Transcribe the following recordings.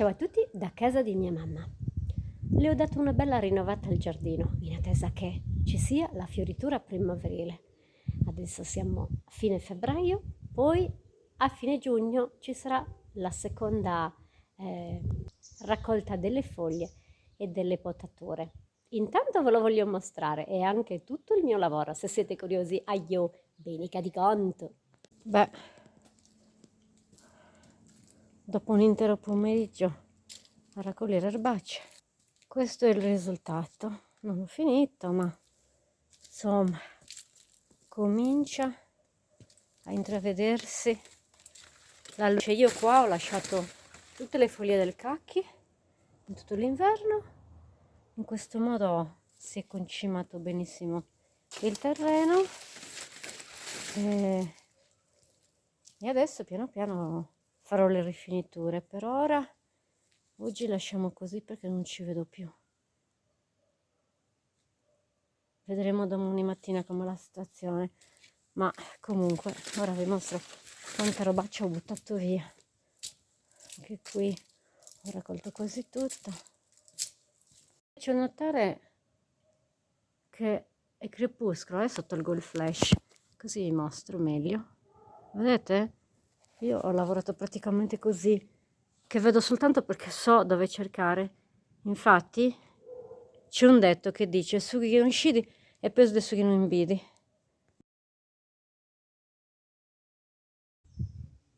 Ciao a tutti da casa di mia mamma. Le ho dato una bella rinnovata al giardino in attesa che ci sia la fioritura primaverile. Adesso siamo a fine febbraio, poi a fine giugno ci sarà la seconda eh, raccolta delle foglie e delle potature. Intanto ve lo voglio mostrare e anche tutto il mio lavoro, se siete curiosi. Aio, benica di conto. Beh, dopo un intero pomeriggio a raccogliere erbacce, questo è il risultato. Non ho finito, ma insomma comincia a intravedersi la luce. Io qua ho lasciato tutte le foglie del cacchi in tutto l'inverno. In questo modo si è concimato benissimo il terreno e adesso piano piano farò le rifiniture. Per ora oggi lasciamo così perché non ci vedo più. Vedremo domani mattina com'è la situazione, ma comunque ora vi mostro quanta robaccia ho buttato via. Anche qui ho raccolto quasi tutto. Faccio notare che è crepuscolo, adesso tolgo il flash così vi mostro meglio. Vedete? Io ho lavorato praticamente così, che vedo soltanto perché so dove cercare. Infatti c'è un detto che dice sughi che non scidi e peso de sughi non imbidi.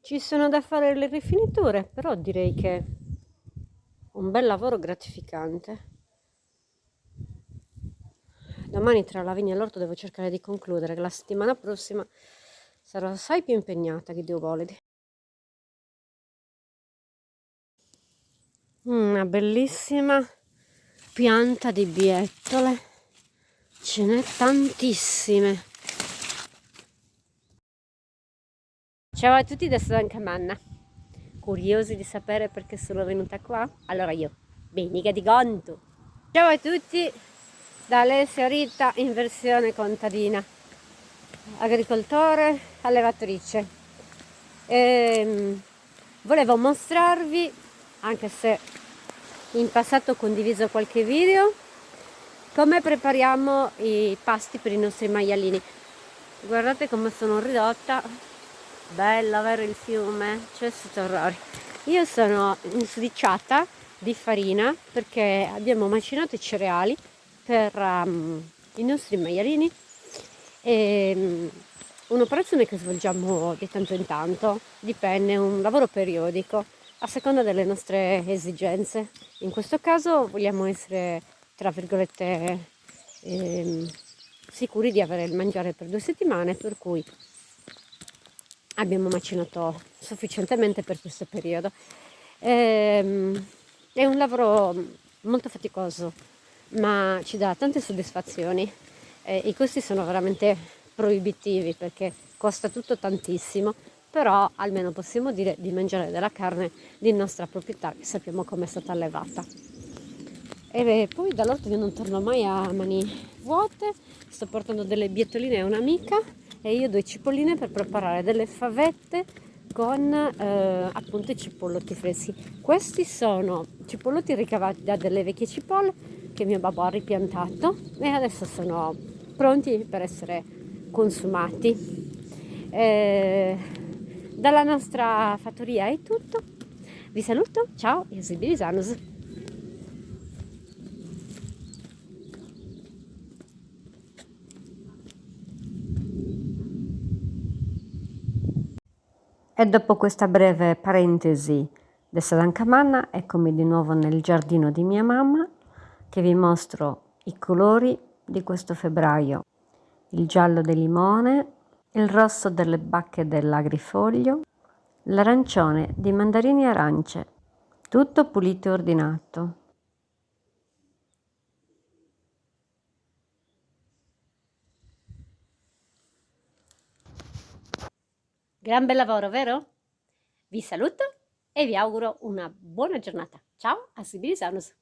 Ci sono da fare le rifiniture, però direi che è un bel lavoro gratificante. Domani tra la vigna e l'orto devo cercare di concludere, che la settimana prossima sarò assai più impegnata che Dio vuole. Una bellissima pianta di biettole, ce n'è tantissime. Ciao a tutti da Manna, curiosi di sapere perché sono venuta qua? Allora io, benica di conto. Ciao a tutti da Alessia Rita in versione contadina, agricoltore, allevatrice. Volevo mostrarvi, anche se in passato ho condiviso qualche video, come prepariamo i pasti per i nostri maialini. Guardate come sono ridotta, bella vero il fiume, c'è questo orrore. Io sono insudiciata di farina perché abbiamo macinato i cereali per i nostri maialini e un'operazione che svolgiamo di tanto in tanto, dipende, è un lavoro periodico a seconda delle nostre esigenze. In questo caso vogliamo essere, tra virgolette, sicuri di avere il mangiare per 2 settimane, per cui abbiamo macinato sufficientemente per questo periodo. È un lavoro molto faticoso, ma ci dà tante soddisfazioni. I costi sono veramente proibitivi perché costa tutto tantissimo, però almeno possiamo dire di mangiare della carne di nostra proprietà che sappiamo come è stata allevata. E poi dall'orto io non torno mai a mani vuote, sto portando delle bietoline a un'amica e io 2 cipolline per preparare delle favette con appunto i cipollotti freschi. Questi sono cipollotti ricavati da delle vecchie cipolle che mio babbo ha ripiantato e adesso sono pronti per essere consumati. Dalla nostra fattoria è tutto. Vi saluto, ciao e Sibilisanus. E dopo questa breve parentesi del Sadankamanna, eccomi di nuovo nel giardino di mia mamma che vi mostro i colori di questo febbraio. Il giallo del limone, il rosso delle bacche dell'agrifoglio, l'arancione di mandarini e arance, tutto pulito e ordinato. Gran bel lavoro, vero? Vi saluto e vi auguro una buona giornata. Ciao, a Sibilisanus.